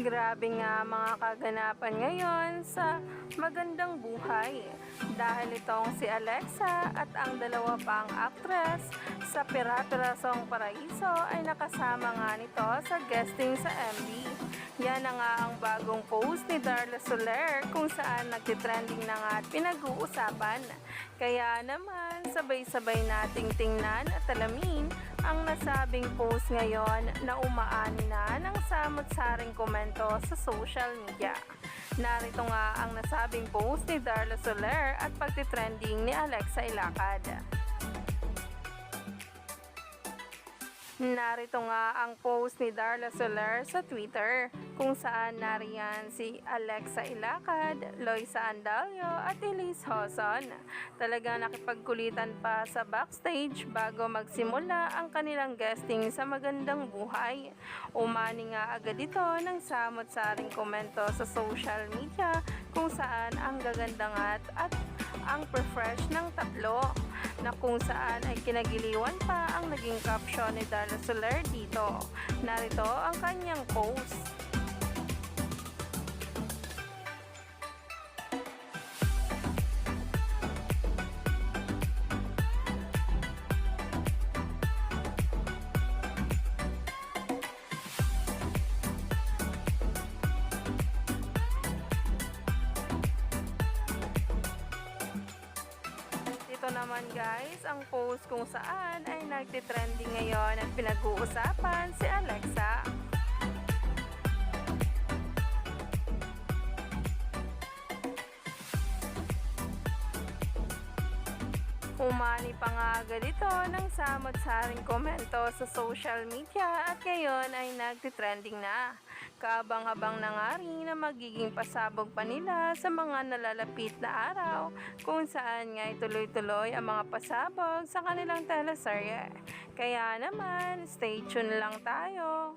Grabe nga mga kaganapan ngayon sa Magandang Buhay dahil itong si Alexa at ang dalawa pang aktres sa Pira-Pirasong Paraiso ay nakasama nga nito sa guesting sa MV. Yan na nga ang bagong post ni Darla Soler kung saan nagtitrending na nga at pinag-uusapan. Kaya naman sabay-sabay nating tingnan at alamin ang nasabing post ngayon na umaani na ng samot-saring komento sa social media. Narito nga ang nasabing post ni Darla Soler at pagtitrending ni Alexa Ilacad. Narito nga ang post ni Darla Soler sa Twitter kung saan nariyan si Alexa Ilacad, Loisa Andalio at Elise Hoson. Talagang nakipagkulitan pa sa backstage bago magsimula ang kanilang guesting sa Magandang Buhay. Umani nga agad ito ng samot-saring komento sa social media kung saan ang gaganda at ang refresh ng tatlo na kung saan ay kinagiliwan pa ang naging caption ni Darla Soler dito. Narito ang kanyang post. Ito naman guys, ang post kung saan ay nagtitrending ngayon at pinag-uusapan si Alexa. Umani pa nga agad ito ng samot-saring komento sa social media at ngayon ay nagtitrending na. Kaabang-abang na nga rin na magiging pasabog pa nila sa mga nalalapit na araw kung saan nga ituloy-tuloy ang mga pasabog sa kanilang teleserye. Kaya naman, stay tuned lang tayo.